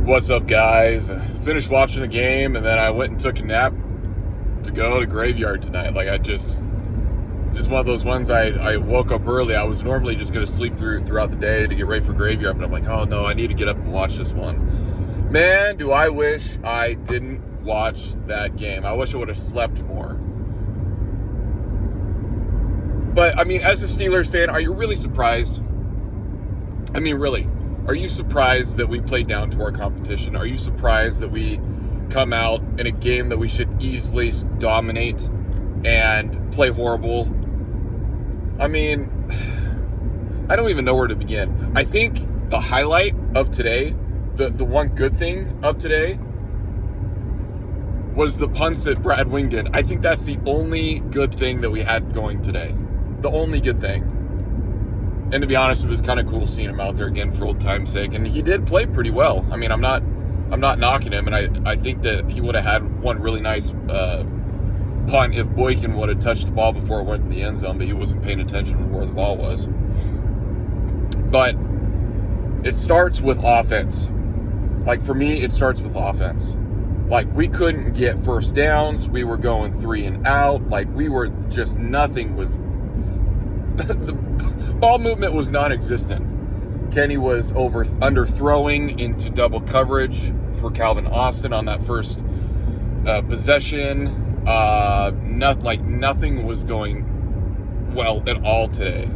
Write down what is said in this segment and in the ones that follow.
What's up, guys? Finished watching the game, and then I went and took a nap to go to graveyard tonight. Like, I just one of those ones. I woke up early. I was normally just going to sleep throughout the day to get ready for graveyard, but I'm like, oh no, I need to get up and watch this one. Man, do I wish I didn't watch that game. I wish I would have slept more. But, I mean, as a Steelers fan, are you really surprised? I mean, really. Are you surprised that we played down to our competition? Are you surprised that we come out in a game that we should easily dominate and play horrible? I mean, I don't even know where to begin. I think the highlight of today, the one good thing of today, was the punts that Brad Wing did. I think that's the only good thing that we had going today. The only good thing. And to be honest, it was kind of cool seeing him out there again for old time's sake. And he did play pretty well. I mean, I'm not knocking him, and I think that he would have had one really nice punt if Boykin would have touched the ball before it went in the end zone, but he wasn't paying attention to where the ball was. But it starts with offense. Like, for me, it starts with offense. Like, we couldn't get first downs. We were going 3 and out. Like, we were just, nothing was... the ball movement was non-existent. Kenny was underthrowing into double coverage for Calvin Austin on that first possession. Nothing was going well at all today.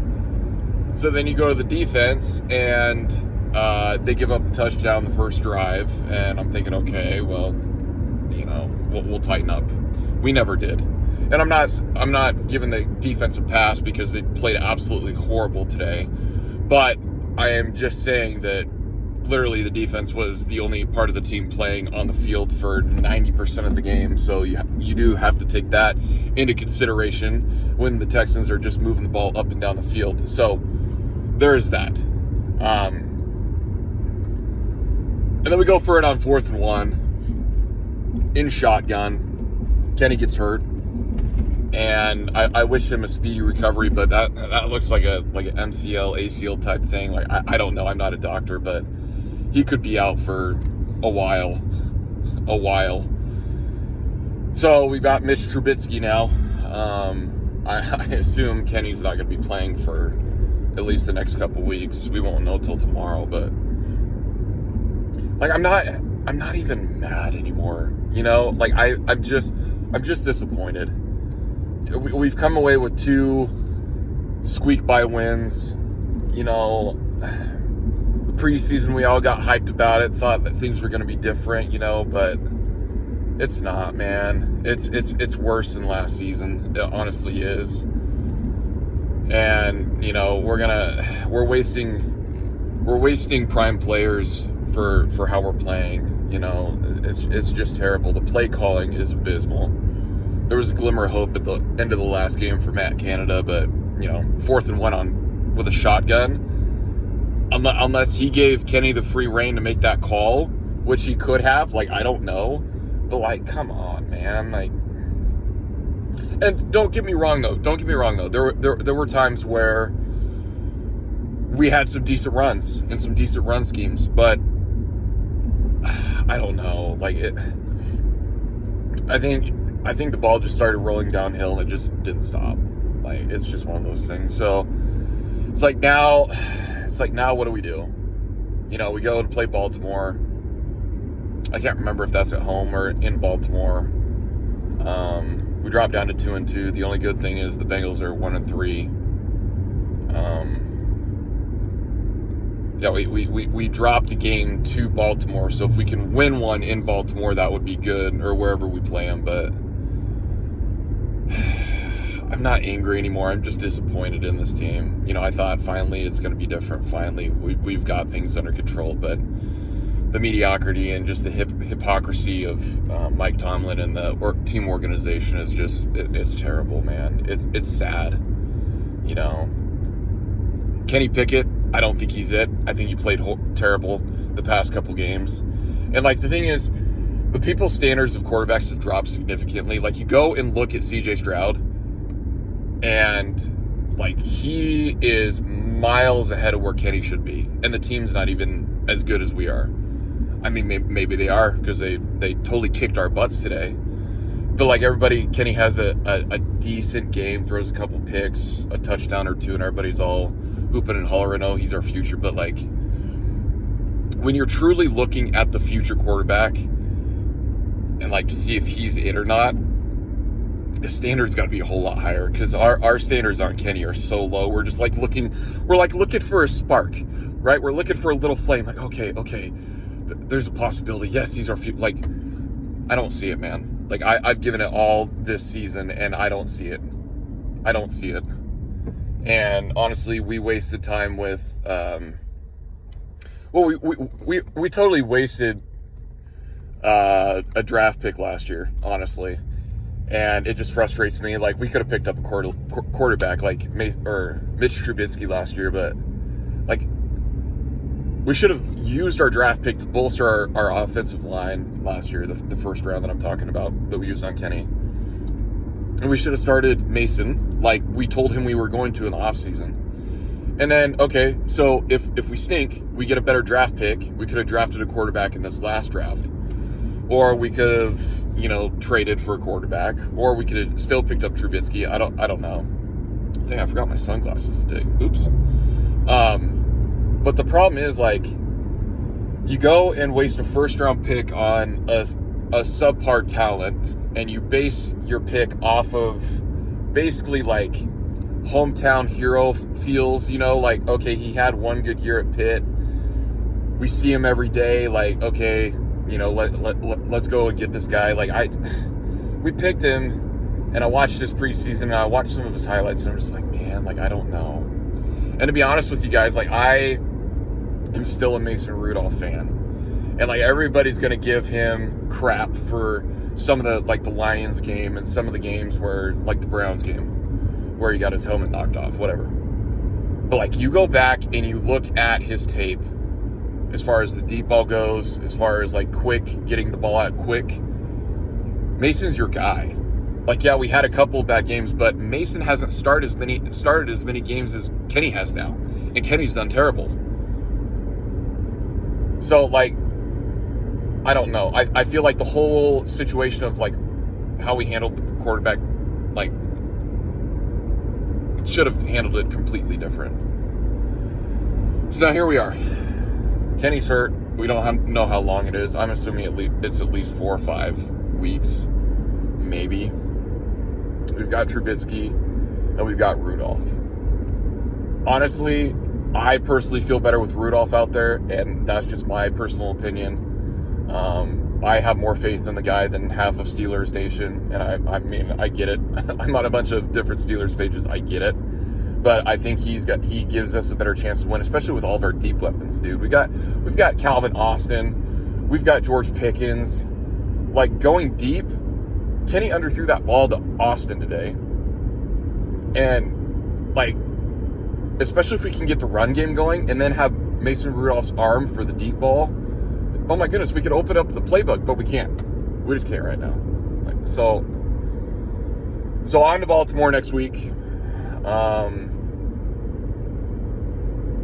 So then you go to the defense, and they give up a touchdown the first drive, and I'm thinking, okay, well, you know, we'll tighten up. We never did. And I'm not giving the defense a pass because they played absolutely horrible today. But I am just saying that literally the defense was the only part of the team playing on the field for 90% of the game. So you do have to take that into consideration when the Texans are just moving the ball up and down the field. So there is that. And then we go for it on 4th and 1 in shotgun. Kenny gets hurt. And I wish him a speedy recovery, but that looks like an MCL, ACL type thing. Like, I don't know. I'm not a doctor, but he could be out for a while. So we got Mitch Trubisky now. I assume Kenny's not going to be playing for at least the next couple weeks. We won't know till tomorrow, but like, I'm not even mad anymore. You know, like I'm just disappointed. We've come away with 2 squeak-by wins. You know, the preseason, we all got hyped about it, thought that things were going to be different, you know, but it's not, man. It's worse than last season. It honestly is. And, you know, we're wasting prime players for how we're playing. You know, it's just terrible. The play calling is abysmal. There was a glimmer of hope at the end of the last game for Matt Canada, but, you know, 4th and 1 with a shotgun. Unless he gave Kenny the free rein to make that call, which he could have, like, I don't know. But, like, come on, man. Like, and don't get me wrong, though. There were times where we had some decent runs and some decent run schemes, but I don't know. Like, I think the ball just started rolling downhill and it just didn't stop. Like, it's just one of those things. So it's like now what do we do? You know, we go to play Baltimore. I can't remember if that's at home or in Baltimore. We dropped down to 2-2. The only good thing is the Bengals are 1-3. Yeah, we dropped a game to Baltimore. So if we can win one in Baltimore, that would be good, or wherever we play them. But I'm not angry anymore. I'm just disappointed in this team. You know, I thought finally it's going to be different. Finally, we've got things under control. But the mediocrity and just the hypocrisy of Mike Tomlin and the team organization is just, it's terrible, man. It's sad. You know, Kenny Pickett, I don't think he's it. I think he played terrible the past couple games. And, like, the thing is, the people's standards of quarterbacks have dropped significantly. Like, you go and look at C.J. Stroud, and, like, he is miles ahead of where Kenny should be. And the team's not even as good as we are. I mean, maybe they are, because they totally kicked our butts today. But like everybody, Kenny has a decent game, throws a couple picks, a touchdown or two, and everybody's all hooping and hollering, oh, he's our future. But like, when you're truly looking at the future quarterback and like to see if he's it or not, the standard's got to be a whole lot higher, because our standards on Kenny are so low. We're just like looking for a spark, right? We're looking for a little flame. Like, okay, there's a possibility. Yes, he's our future. Like, I don't see it, man. Like, I've given it all this season, and I don't see it. And honestly, we wasted time with, we totally wasted a draft pick last year, honestly. And it just frustrates me. Like, we could have picked up a quarterback like Mitch Trubisky last year, but like, we should have used our draft pick to bolster our offensive line last year, the first round that I'm talking about, that we used on Kenny. And we should have started Mason like we told him we were going to in the offseason. And then, okay, so if we stink, we get a better draft pick. We could have drafted a quarterback in this last draft. Or we could have, traded for a quarterback. Or we could have still picked up Trubisky. I don't know. Dang, I forgot my sunglasses today. Oops. But the problem is, like, you go and waste a first-round pick on a subpar talent, and you base your pick off of basically, like, hometown hero feels, like, okay, he had one good year at Pitt. We see him every day, like, okay, let's go and get this guy. Like, we picked him, and I watched his preseason, and I watched some of his highlights, and I'm just like, man, like, I don't know. And to be honest with you guys, like, I am still a Mason Rudolph fan. And, like, everybody's going to give him crap for some of the, like, the Lions game and some of the games where, like, the Browns game, where he got his helmet knocked off, whatever. But, like, you go back and you look at his tape as far as the deep ball goes, as far as, like, getting the ball out quick. Mason's your guy. Like, yeah, we had a couple of bad games, but Mason hasn't started as many games as Kenny has now. And Kenny's done terrible. So, like, I don't know. I feel like the whole situation of, like, how we handled the quarterback, like, should have handled it completely different. So now here we are. Kenny's hurt. We don't know how long it is. I'm assuming it's at least 4 or 5 weeks, maybe. We've got Trubisky, and we've got Rudolph. Honestly, I personally feel better with Rudolph out there, and that's just my personal opinion. I have more faith in the guy than half of Steelers Nation, and I mean, I get it. I'm on a bunch of different Steelers pages. I get it. But I think he gives us a better chance to win, especially with all of our deep weapons, dude. We've got Calvin Austin. We've got George Pickens. Like, going deep, Kenny underthrew that ball to Austin today. And, like, especially if we can get the run game going and then have Mason Rudolph's arm for the deep ball, oh my goodness, we could open up the playbook, but we can't. We just can't right now. So on to Baltimore next week.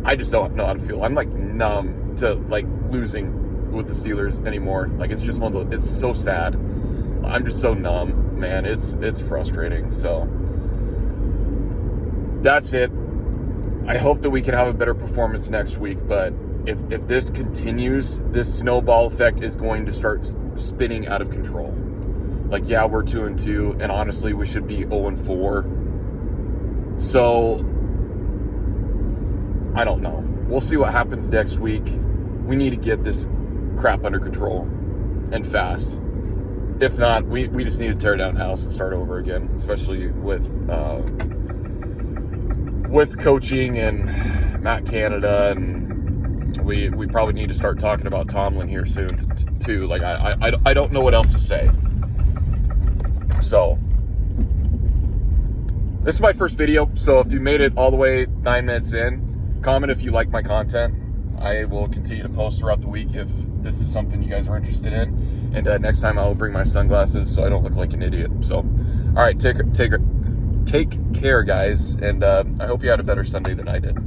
I just don't know how to feel. I'm, like, numb to, like, losing with the Steelers anymore. Like, it's just it's so sad. I'm just so numb, man. It's frustrating. So that's it. I hope that we can have a better performance next week, but if this continues, this snowball effect is going to start spinning out of control. Like, yeah, we're 2-2, and honestly, we should be 0-4. So, I don't know. We'll see what happens next week. We need to get this crap under control, and fast. If not, we just need to tear down house and start over again, especially with coaching and Matt Canada, and we probably need to start talking about Tomlin here soon too. Like, I don't know what else to say. So this is my first video, so if you made it all the way 9 minutes in, comment if you like my content. I will continue to post throughout the week if this is something you guys are interested in. And next time I will bring my sunglasses so I don't look like an idiot. So, all right, take care, guys, and I hope you had a better Sunday than I did.